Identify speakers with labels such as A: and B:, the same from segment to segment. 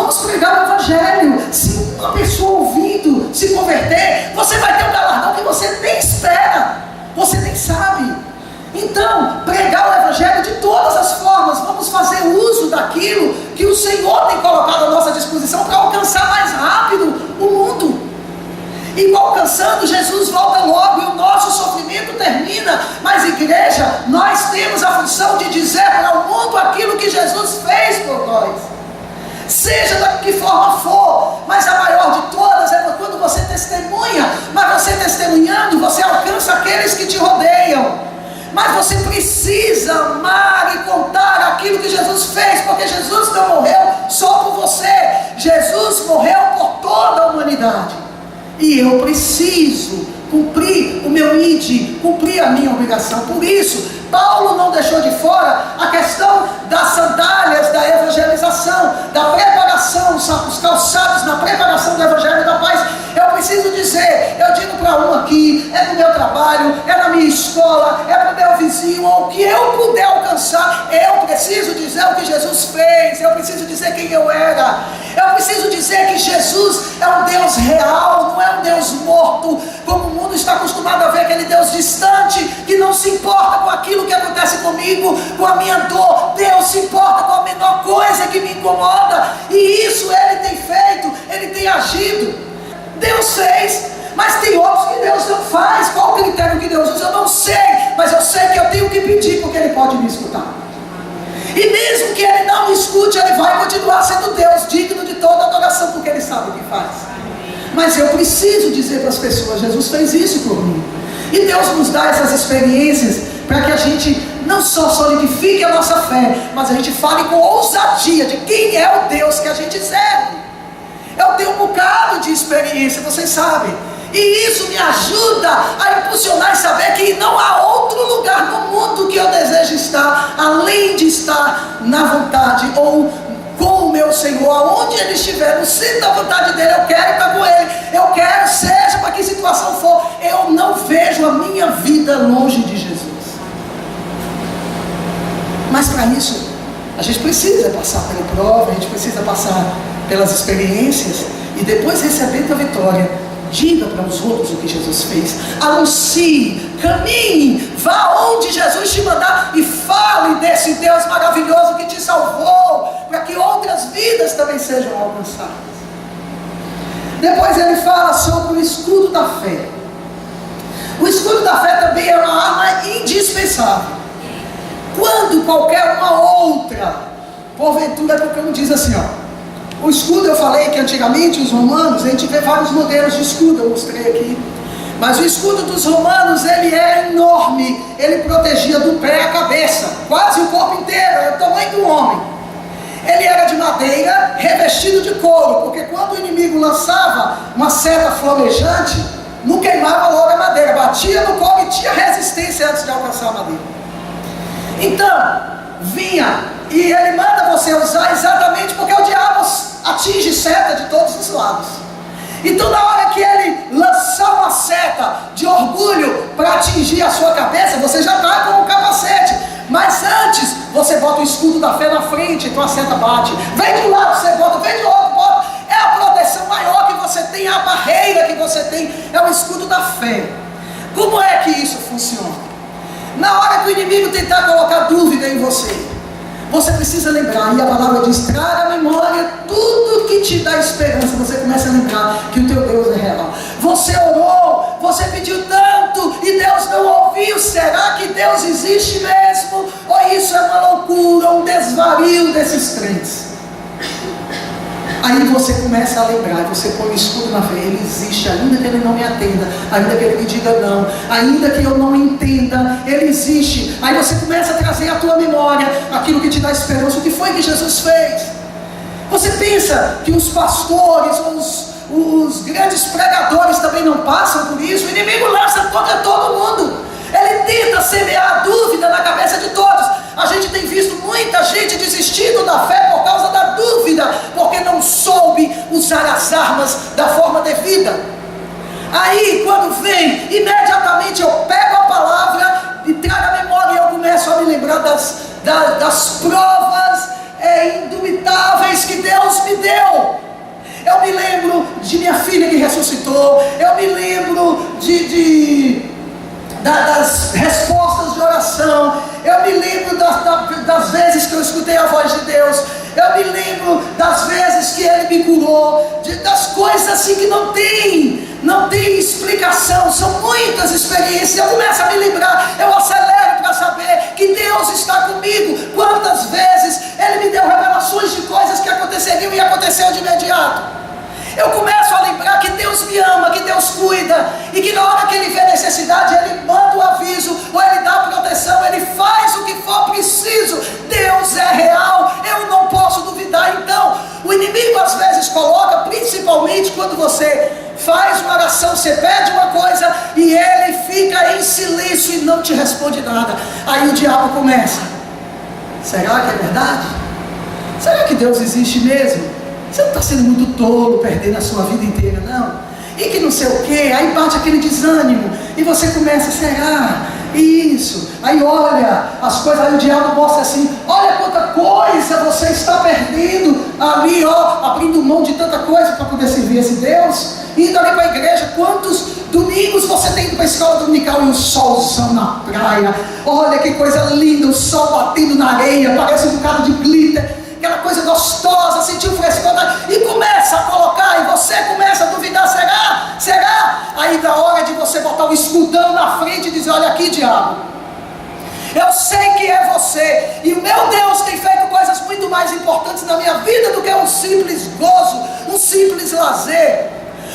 A: Vamos pregar o Evangelho. Se uma pessoa ouvindo se converter, você vai ter um galardão que você nem espera, você nem sabe. Então, pregar o Evangelho de todas as formas. Vamos fazer uso daquilo que o Senhor tem colocado à nossa disposição para alcançar mais rápido o mundo. E alcançando, Jesus volta logo e o nosso sofrimento termina. Mas igreja, nós temos a função de dizer para o mundo aquilo que Jesus fez por nós, seja da que forma for. Mas a maior de todas é quando você testemunha. Mas você testemunhando, você alcança aqueles que te rodeiam. Mas você precisa amar e contar aquilo que Jesus fez, porque Jesus não morreu só por você, Jesus morreu por toda a humanidade. E eu preciso cumprir o meu id, cumprir a minha obrigação. Por isso, Paulo não deixou de fora a questão das sandálias, da evangelização, da preparação, os calçados na preparação do Evangelho da Paz. Eu preciso dizer, eu digo para um aqui, é no meu trabalho, é na minha escola, é para o meu vizinho, ou o que eu puder alcançar, eu preciso dizer o que Jesus fez, eu preciso dizer quem eu era, eu preciso dizer que Jesus é um Deus real, não é um Deus morto, como o mundo está acostumado a ver, aquele Deus distante, que não se importa com aquilo que acontece comigo, com a minha dor. Deus se importa com a menor coisa que me incomoda, e isso Ele tem feito, Ele tem agido. Deus fez, mas tem outros que Deus não faz. Qual o critério que Deus usa? Eu não sei, mas eu sei que eu tenho que pedir, porque Ele pode me escutar. E mesmo que Ele não me escute, Ele vai continuar sendo Deus, digno de toda adoração, porque Ele sabe o que faz. Mas eu preciso dizer para as pessoas, Jesus fez isso por mim. E Deus nos dá essas experiências para que a gente não só solidifique a nossa fé, mas a gente fale com ousadia de quem é o Deus que a gente serve. Eu tenho um bocado de experiência, vocês sabem, e isso me ajuda a impulsionar e saber que não há outro lugar no mundo que eu desejo estar, além de estar na vontade ou com o meu Senhor, aonde Ele estiver, no centro da vontade dEle, eu quero estar com Ele, eu quero, seja para que situação for, eu não vejo a minha vida longe de Jesus. Mas para isso, a gente precisa passar pela prova, a gente precisa passar pelas experiências, e depois, recebendo a vitória, diga para os outros o que Jesus fez, anuncie, caminhe, vá onde Jesus te mandar e fale desse Deus maravilhoso que te salvou, para que outras vidas também sejam alcançadas. Depois ele fala sobre o escudo da fé. O escudo da fé também é uma arma indispensável. Quando qualquer uma outra, porventura, porque não diz assim, ó, o escudo, eu falei que antigamente os romanos, a gente vê vários modelos de escudo, eu mostrei aqui, mas o escudo dos romanos, ele era enorme, ele protegia do pé à cabeça, quase o corpo inteiro, era o tamanho do homem. Ele era de madeira, revestido de couro, porque quando o inimigo lançava uma seta flamejante, não queimava logo a madeira, batia no couro e tinha resistência antes de alcançar a madeira. Então, vinha, e ele manda você usar exatamente porque o diabo atinge seta de todos os lados. Então, na hora que ele lançar uma seta de orgulho para atingir a sua cabeça, você já está com o capacete. Mas antes, você bota o escudo da fé na frente, então a seta bate. Vem de um lado, você bota, vem de outro, bota. É a proteção maior que você tem, é a barreira que você tem, é o escudo da fé. Como é que isso funciona? Na hora que o inimigo tentar colocar dúvida em você, você precisa lembrar, e a palavra diz, traga à memória tudo que te dá esperança. Você começa a lembrar que o teu Deus é real. Você orou, você pediu tanto e Deus não ouviu. Será que Deus existe mesmo? Ou isso é uma loucura, um desvario desses crentes? Aí você começa a lembrar, você põe o escudo na fé, Ele existe, ainda que Ele não me atenda, ainda que Ele me diga não, ainda que eu não entenda, Ele existe. Aí você começa a trazer à tua memória aquilo que te dá esperança, o que foi que Jesus fez. Você pensa que os pastores, os grandes pregadores também não passam por isso? O inimigo lança contra todo mundo, ele tenta semear a dúvida na cabeça de todos. A gente tem visto muita gente desistindo da fé por causa da dúvida, porque não soube usar as armas da forma devida. Aí quando vem, imediatamente eu pego a palavra e trago a memória, e eu começo a me lembrar das provas indubitáveis que Deus me deu. de minha filha que ressuscitou, eu me lembro das respostas de oração, eu me lembro das vezes que eu escutei a voz de Deus, eu me lembro das vezes que Ele me curou, das coisas assim que não tem explicação, são muitas experiências. Eu começo a me lembrar, eu acelero para saber que Deus está comigo. Quantas vezes Ele me deu revelações de coisas que aconteceriam e aconteceu de imediato. Eu começo a lembrar que Deus me ama, que Deus cuida, e que na hora que Ele vê necessidade, Ele manda o aviso, ou Ele dá a proteção, Ele faz o que for preciso. Deus é real, eu não posso duvidar. Então, o inimigo às vezes coloca, principalmente quando você faz uma oração, você pede uma coisa, e ele fica em silêncio e não te responde nada. Aí o diabo começa: será que é verdade? Será que Deus existe mesmo? Você não está sendo muito tolo, perdendo a sua vida inteira, não? E que não sei o que, aí bate aquele desânimo, e você começa: será? Isso, aí olha as coisas, aí o diabo mostra assim: olha quanta coisa você está perdendo ali, ó, abrindo mão de tanta coisa para poder servir esse Deus, indo ali para a igreja. Quantos domingos você tem ido para a escola dominical e o solzão na praia, olha que coisa linda, o sol batendo na areia, parece um bocado de glitter, aquela coisa gostosa, sentir o frescor, e começa a colocar, e você começa a duvidar: será? Será? Aí da hora de você botar o escudão na frente e dizer: olha aqui, diabo, eu sei que é você, e o meu Deus tem feito coisas muito mais importantes na minha vida do que um simples gozo, um simples lazer.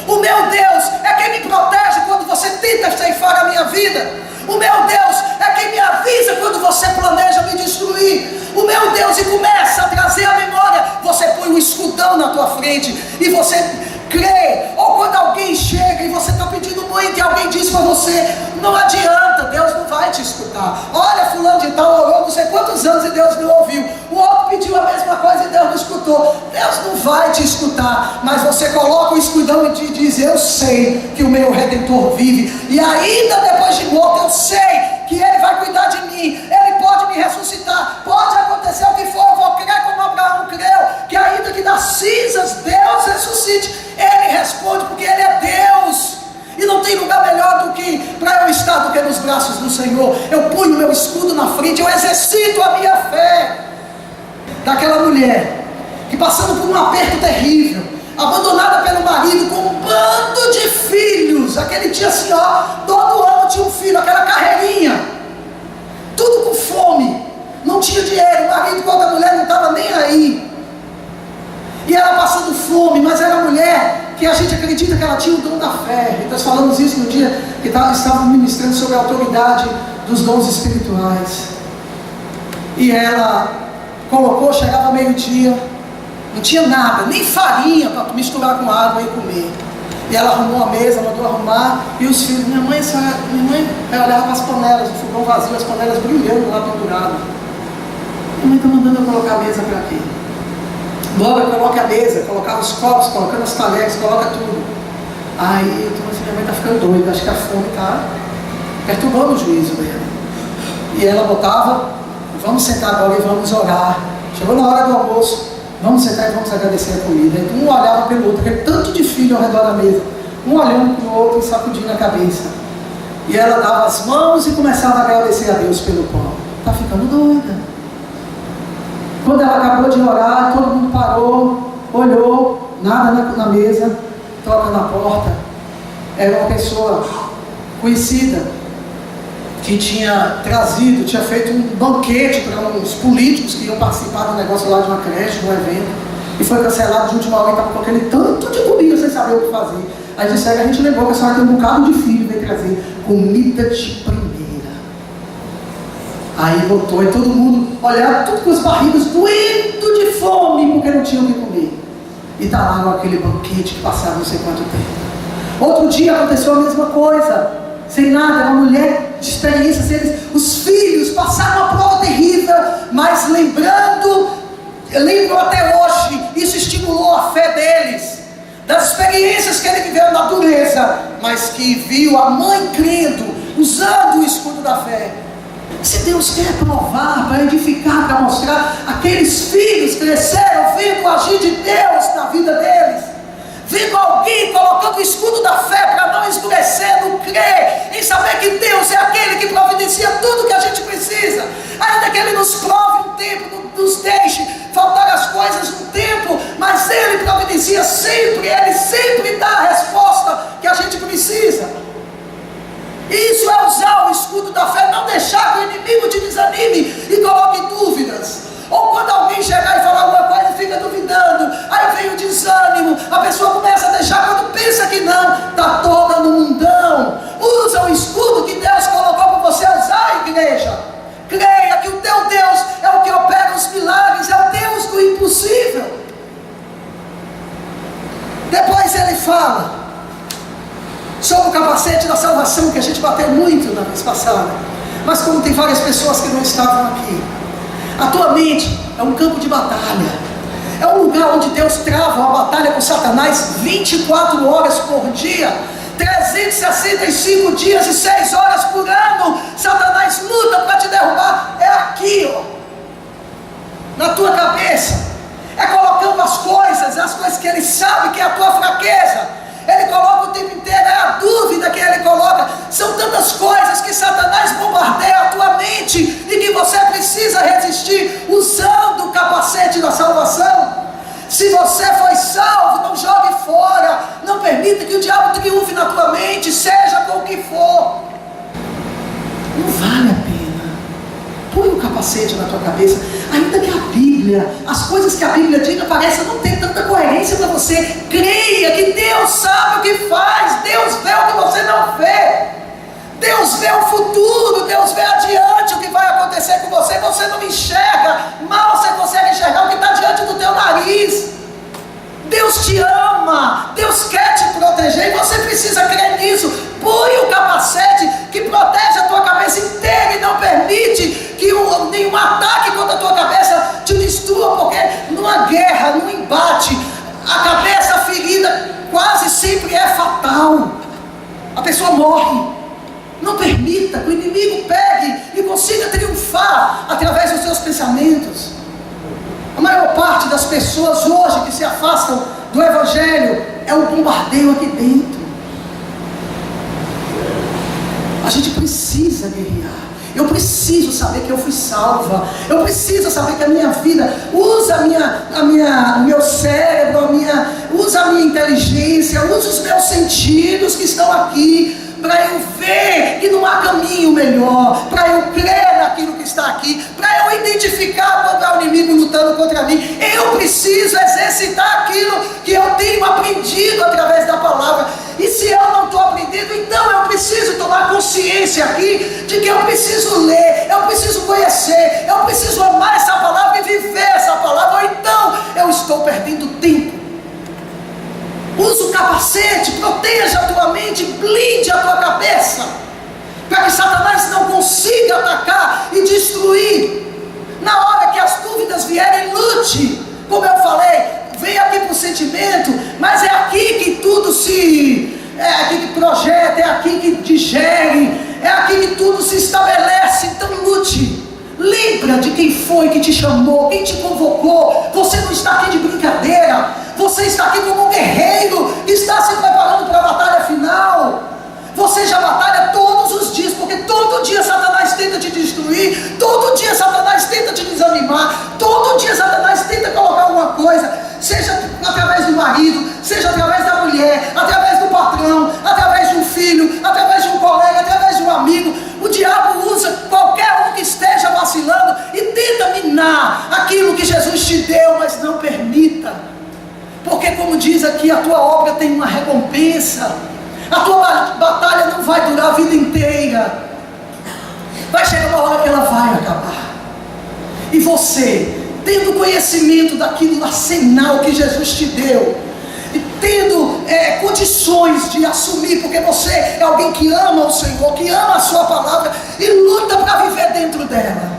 A: O meu Deus é quem me protege quando você tenta ceifar a minha vida. O meu Deus é quem me avisa quando você planeja me destruir. O meu Deus, e começa a trazer a memória. Você põe um escudão na tua frente e você crê. Ou quando alguém chega e você está pedindo muito e alguém diz para você: não adianta, Deus não vai te escutar. Olha, fulano de tal orou não sei quantos anos e Deus não ouviu. O outro pediu a mesma coisa e Deus não escutou. Deus não vai te escutar. Mas você coloca o escudão e te diz: eu sei que o meu Redentor vive, e ainda depois de morto eu sei que Ele vai cuidar de mim. Ele pode me ressuscitar, pode acontecer o que for, eu vou crer como Abraão creu, que ainda que das cinzas Deus ressuscite. Ele responde, porque Ele é Deus, e não tem lugar melhor do que para eu estar do que nos braços do Senhor. Eu ponho o meu escudo na frente, eu exercito a minha fé. Daquela mulher que, passando por um aperto terrível, abandonada pelo marido, com um bando de filhos, aquele dia assim, ó, todo ano tinha um filho, aquela carreirinha, tudo com fome, não tinha dinheiro, o marido com a mulher não estava nem aí, e ela passando fome, mas era a mulher que a gente acredita que ela tinha o dom da fé. E nós falamos isso no dia que estávamos ministrando sobre a autoridade dos dons espirituais, e ela colocou, chegava meio-dia, não tinha nada, nem farinha para misturar com água e comer. E ela arrumou a mesa, mandou arrumar, e os filhos: minha mãe ela olhava para as panelas, o fogão vazio, as panelas brilhando lá penduradas. Minha mãe está mandando eu colocar a mesa para quê? Logo coloca a mesa, colocava os copos, colocando as talheres, coloca tudo. Aí eu falei assim: minha mãe está ficando doida, acho que a fome está perturbando o juízo dela. E ela botava: vamos sentar agora e vamos orar. Chegou na hora do almoço: vamos sentar e vamos agradecer a comida. Então, um olhava pelo outro, aquele tanto de filho ao redor da mesa, um olhando para o outro e sacudindo a cabeça. E ela dava as mãos e começava a agradecer a Deus pelo pão. Está ficando doida. Quando ela acabou de orar, todo mundo parou, olhou, nada na mesa, toca na porta. Era uma pessoa conhecida que tinha feito um banquete para uns políticos que iam participar do negócio lá de uma creche, de um evento, e foi cancelado de última hora, e estava com aquele tanto de comida sem saber o que fazer. Aí disseram: a gente lembrou que a senhora tem um bocado de filho, veio trazer comida de primeira. Aí botou, e todo mundo olhava, tudo com as barrigas doendo de fome, porque não tinham o que comer. E está lá aquele banquete que passava não sei quanto tempo. Outro dia aconteceu a mesma coisa, sem nada, uma mulher de experiências, os filhos passaram uma prova terrível, mas lembram até hoje, isso estimulou a fé deles, das experiências que ele viveu na dureza, mas que viu a mãe crendo, usando o escudo da fé. Se Deus quer provar, para edificar, para mostrar, aqueles filhos cresceram vendo o agir de Deus na vida deles, vendo alguém o escudo da fé para não escurecer, no crer, em saber que Deus é aquele que providencia tudo que a gente precisa, ainda que Ele nos prove um tempo, nos deixe faltar as coisas um tempo, mas Ele providencia sempre, Ele sempre dá a resposta que a gente precisa. Isso é usar o escudo da fé, não deixar que o inimigo te desanime e coloque dúvidas. Ou quando alguém chegar e falar alguma coisa e fica duvidando, aí vem o desânimo, a pessoa começa a deixar quando pensa que não, está toda no mundão. Usa o escudo que Deus colocou para você usar, igreja. Creia que o teu Deus é o que opera os milagres, é o Deus do impossível. Depois ele fala sobre o capacete da salvação, que a gente bateu muito na vez passada, mas como tem várias pessoas que não estavam aqui, a tua mente é um campo de batalha, é um lugar onde Deus trava uma batalha com Satanás 24 horas por dia, 365 dias e 6 horas por ano. Satanás luta para te derrubar. É aqui, ó, na tua cabeça, é colocando as coisas que ele sabe que é a tua fraqueza. Ele coloca o tempo inteiro, é a dúvida que ele coloca. São tantas coisas que Satanás bombardeia a tua mente e que você precisa resistir usando o capacete da salvação. Se você foi salvo, não jogue fora, não permita que o diabo triunfe na tua mente, seja com o que for. Não vale a pena. Põe o capacete na tua cabeça, ainda que a Bíblia, as coisas que a Bíblia diga parecem não ter tanta coerência para você. Creia que Deus sabe o que faz, Deus vê o que você não vê. Deus vê o futuro, Deus vê adiante o que vai acontecer com você. Você não enxerga, mal você consegue enxergar o que está diante do teu nariz. Deus te ama, Deus quer te proteger e você precisa crer nisso. Põe o capacete que protege a tua cabeça inteira e não permite que nenhum ataque contra a tua cabeça te destrua, porque numa guerra, num embate, a cabeça ferida quase sempre é fatal. A pessoa morre. Não permita que o inimigo pegue e consiga triunfar através dos seus pensamentos. A maior parte das pessoas hoje que se afastam do Evangelho é um bombardeio aqui dentro. A gente precisa guerrear. Eu preciso saber que eu fui salva. Eu preciso saber que a minha vida usa o meu cérebro, usa a minha inteligência, usa os meus sentidos que estão aqui, para eu ver que não há caminho melhor, para eu crer naquilo que está aqui, para eu identificar quando há o inimigo lutando contra mim. Eu preciso exercitar aquilo que eu tenho aprendido através da palavra. E se eu não estou aprendendo, então eu preciso tomar consciência aqui de que eu preciso ler, eu preciso conhecer, eu preciso amar essa palavra e viver essa palavra, ou então eu estou perdendo tempo. Usa o capacete, proteja a tua mente, blinde a tua cabeça, para que Satanás não consiga atacar e destruir. Na hora que as dúvidas vierem, lute. Como eu falei, vem aqui para o sentimento, mas é aqui que tudo é aqui que projeta, é aqui que digere, é aqui que tudo se estabelece. Então lute. Lembra de quem foi que te chamou, quem te convocou. Você não está aqui de brincadeira. Você está aqui como um guerreiro que está se preparando para a batalha final. Você já batalha todos os dias, porque todo dia Satanás tenta te destruir, todo dia Satanás tenta te desanimar, todo dia Satanás tenta colocar alguma coisa, seja através do marido, seja através da mulher, através do patrão, através de um filho, através de um colega, através de um amigo. O diabo usa qualquer um que esteja vacilando e tenta minar aquilo que Jesus te deu, mas não permita. Porque como diz aqui, a tua obra tem uma recompensa. A tua batalha não vai durar a vida inteira. Vai chegar uma hora que ela vai acabar. E você, tendo conhecimento daquilo arsenal que Jesus te deu, e tendo condições de assumir, porque você é alguém que ama o Senhor, que ama a sua palavra e luta para viver dentro dela,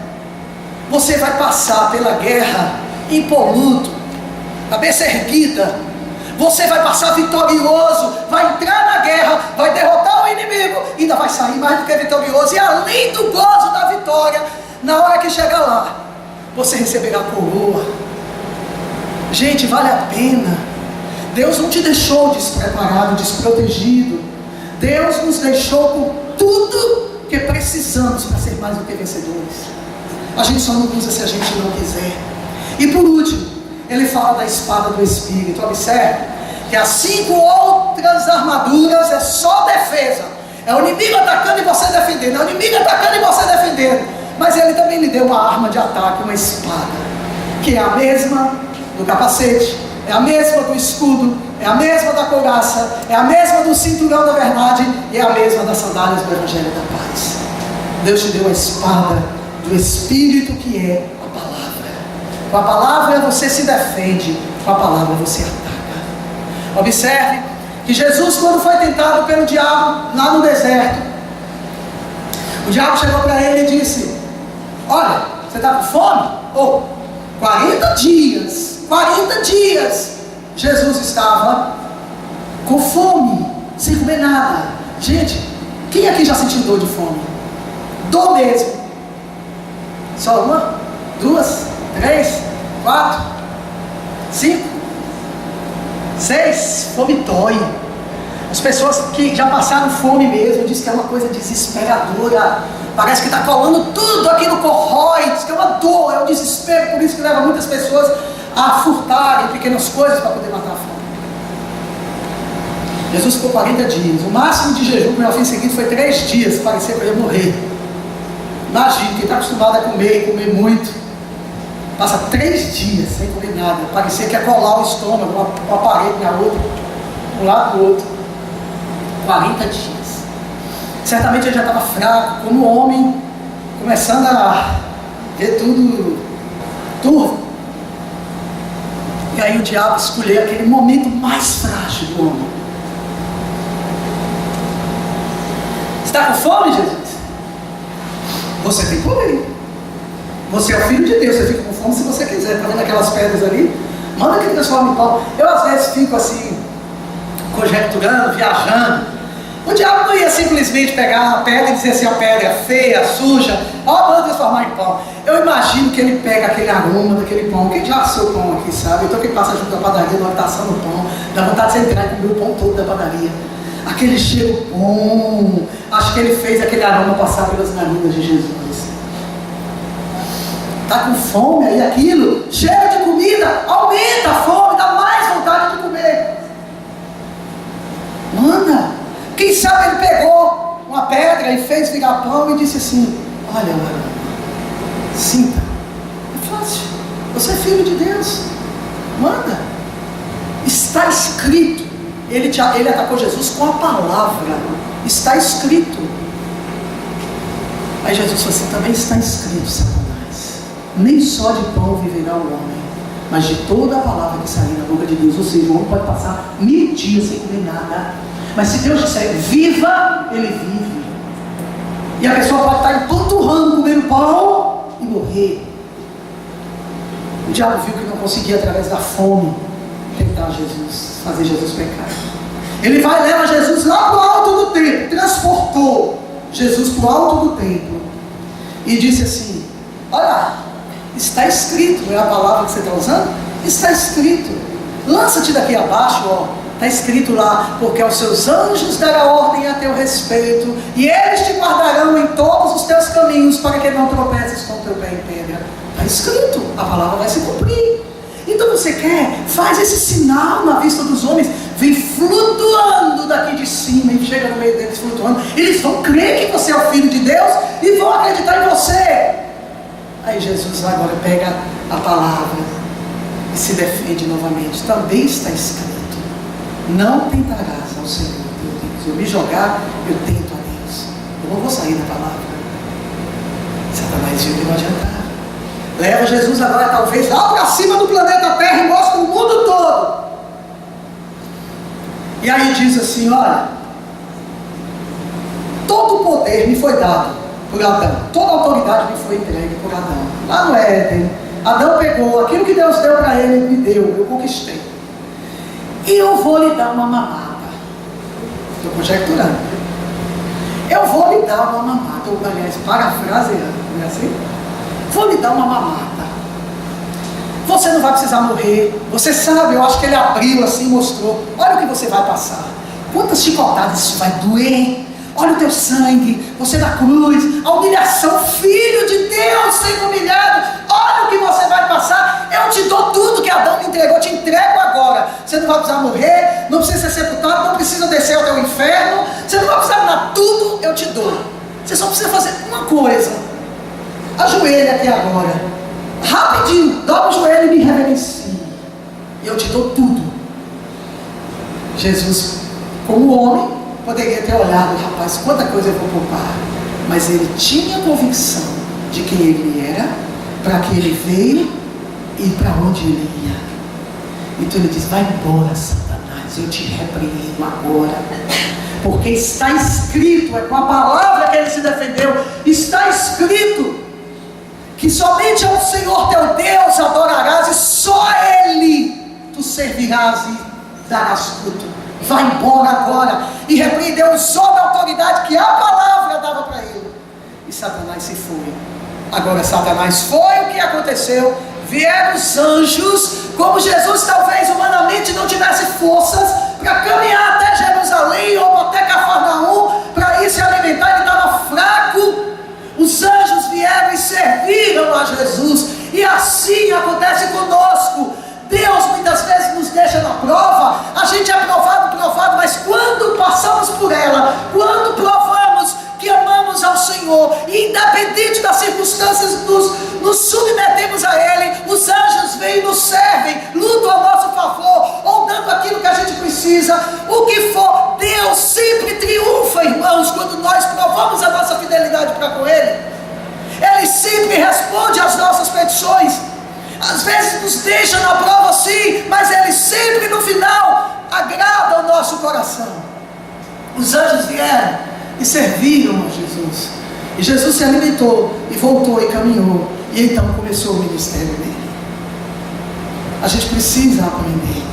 A: você vai passar pela guerra impoluto, cabeça erguida. Você vai passar vitorioso, vai entrar na guerra, vai derrotar o inimigo, ainda vai sair mais do que vitorioso. E além do gozo da vitória, na hora que chegar lá, você receberá a coroa. Gente, vale a pena. Deus não te deixou despreparado, desprotegido. Deus nos deixou com tudo que precisamos para ser mais do que vencedores. A gente só não usa se a gente não quiser. E por último, ele fala da espada do Espírito. Observe que as 5 outras armaduras é só defesa. É o inimigo atacando e você defendendo. É o inimigo atacando e você defendendo. Mas ele também lhe deu uma arma de ataque, uma espada, que é a mesma do capacete, é a mesma do escudo, é a mesma da couraça, é a mesma do cinturão da verdade e é a mesma das sandálias do Evangelho da paz. Deus te deu a espada do Espírito, que é a palavra. Com a palavra você se defende, com a palavra você ataca. Observe que Jesus, quando foi tentado pelo diabo lá no deserto, o diabo chegou para ele e disse: olha, você está com fome? 40 dias Jesus estava com fome, sem comer nada. Gente, quem aqui já sentiu dor de fome? Dor mesmo. Só 1, 2, 3, 4, 5, 6. Fome dói. As pessoas que já passaram fome mesmo dizem que é uma coisa desesperadora. Parece que está colando tudo aqui no corrói. Diz que é uma dor, é um desespero. Por isso que leva muitas pessoas a furtarem pequenas coisas para poder matar a fome. Jesus ficou 40 dias. O máximo de jejum que meu filho seguido foi 3 dias. Parecia que eu ia morrer. Imagina, quem está acostumado a comer e comer muito, passa 3 dias sem comer nada. Parecia que ia colar o estômago, uma parede na outra, um lado do outro. 40 dias. Certamente ele já estava fraco, como homem, começando a ver tudo turvo. E aí o diabo escolheu aquele momento mais frágil do homem. Está com fome, Jesus? Você tem que comer. Você é o filho de Deus, você fica com fome se você quiser. Está vendo aquelas pedras ali? Manda que transforme em pão. Eu às vezes fico assim, conjecturando, viajando. O diabo não ia simplesmente pegar a pedra e dizer assim: a pedra é feia, suja, manda transformar em pão. Eu imagino que ele pega aquele aroma daquele pão. Quem já assou pão aqui, sabe? Então quem passa junto da padaria, na hora que está assando o pão, dá vontade de você entrar e comer o pão todo da padaria. Aquele cheiro bom. Acho que ele fez aquele aroma passar pelas narinas de Jesus. Está com fome aí, aquilo, cheiro de comida, aumenta a fome, dá mais vontade de comer. Manda. Quem sabe ele pegou uma pedra e fez virar pão e disse assim: olha, sinta, é fácil, você é filho de Deus, manda. Está escrito. Ele atacou Jesus com a palavra. Está escrito. Aí Jesus falou assim: também está escrito, Satanás, nem só de pão viverá o homem, mas de toda a palavra que sair da boca de Deus. Ou seja, o homem pode passar 1000 dias sem comer nada, mas se Deus disser viva, ele vive. E a pessoa pode estar empanturrando, comendo pão e morrer. O diabo viu que não conseguia, através da fome, tentar Jesus, fazer Jesus pecar. Ele vai e leva Jesus lá para o alto do templo, transportou Jesus para o alto do templo e disse assim: olha, está escrito, não é a palavra que você está usando? Está escrito, lança-te daqui abaixo, está escrito lá: porque aos seus anjos dará ordem a teu respeito, e eles te guardarão em todos os teus caminhos, para que não tropeces com o teu pé em pedra. Está escrito, a palavra vai se cumprir. Então você quer? Faz esse sinal na vista dos homens, vem flutuando daqui de cima e chega no meio deles flutuando. Eles vão crer que você é o Filho de Deus e vão acreditar em você. Aí Jesus agora pega a palavra e se defende novamente. Também está escrito: não tentarás ao Senhor teu Deus. Eu me jogar, eu tento a Deus. Eu não vou sair da palavra. Satanás viu que não adiantava. Leva Jesus agora talvez lá para cima do planeta Terra e mostra o mundo todo. E aí diz assim: olha, todo o poder me foi dado por Adão, toda a autoridade me foi entregue por Adão. Lá no Éden, Adão pegou aquilo que Deus deu para ele, me deu, eu conquistei. E eu vou lhe dar uma mamata. Estou conjecturando. Eu vou lhe dar uma mamata. Ou, aliás, parafraseando, não é assim? Vou lhe dar uma mamata. Você não vai precisar morrer. Você sabe, eu acho que ele abriu assim, mostrou. Olha o que você vai passar. Quantas chicotadas isso vai doer. Olha o teu sangue, você na cruz, a humilhação, Filho de Deus sendo humilhado. Olha o que você vai passar. Eu te dou tudo que Adão me entregou, eu te entrego agora. Você não vai precisar morrer, não precisa ser sepultado, não precisa descer ao teu inferno. Você não vai precisar de nada, tudo eu te dou. Você só precisa fazer uma coisa. Ajoelha aqui agora, rapidinho, dobra o joelho e me reverencie. E eu te dou tudo. Jesus, como homem, poderia ter olhado, rapaz, quanta coisa eu vou poupar. Mas ele tinha convicção de quem ele era, para que ele veio e para onde ele ia. Então ele diz: vai embora, Satanás, eu te repreendo agora. Porque está escrito, é com a palavra que ele se defendeu, está escrito que somente ao Senhor teu Deus adorarás e só a Ele tu servirás e darás fruto. Vai embora agora. E repreendeu, usou da autoridade que a palavra dava para ele. E Satanás se foi. Agora Satanás foi, o que aconteceu? Vieram os anjos, como Jesus talvez humanamente não tivesse forças para caminhar até Jerusalém ou até Cafarnaum para ir se alimentar, ele estava fraco. Os anjos vieram e serviram a Jesus. E assim acontece conosco. Deus muitas vezes nos deixa na prova. A gente é provado, mas quando passamos por ela, quando provamos que amamos ao Senhor, independente das circunstâncias, nos submetemos a Ele, os anjos vêm e nos servem, lutam a nosso favor, ou dando aquilo que a gente precisa, o que for. Deus sempre triunfa, irmãos, quando nós provamos a nossa fidelidade para com Ele. Ele sempre responde às nossas petições. Às vezes nos deixa na prova sim, mas Ele sempre no final agrada o nosso coração. Os anjos vieram e serviram a Jesus. E Jesus se alimentou e voltou e caminhou. E então começou o ministério dele. A gente precisa aprender.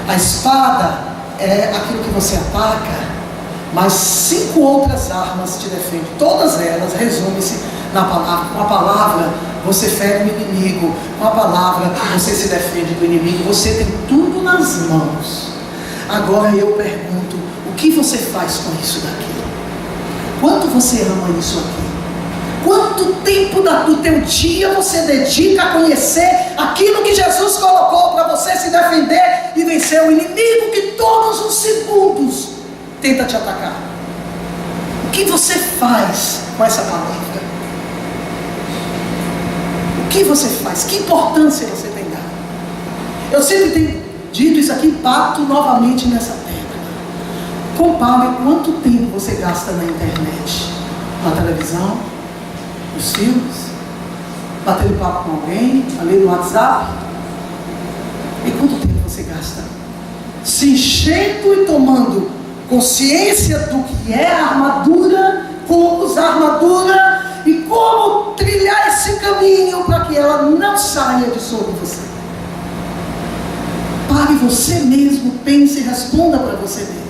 A: A espada é aquilo que você ataca, mas 5 outras armas te defendem. Todas elas resumem-se na palavra. Com a palavra você fere o inimigo. Com a palavra você se defende do inimigo. Você tem tudo nas mãos. Agora eu pergunto: o que você faz com isso daqui? Quanto você ama isso aqui? Quanto tempo do teu dia você dedica a conhecer aquilo que Jesus colocou para você se defender e vencer o inimigo que todos os segundos tenta te atacar? O que você faz com essa palavra? O que você faz? Que importância você tem dado? Eu sempre tenho dito isso aqui, bato novamente nessa tecla. Compare quanto tempo você gasta na internet, na televisão, nos filmes, batendo papo com alguém, ali no WhatsApp. E quanto tempo você gasta se enchendo e tomando consciência do que é a armadura, como usar a armadura e como trilhar esse caminho para que ela não saia de sobre você? Pare você mesmo, pense e responda para você mesmo.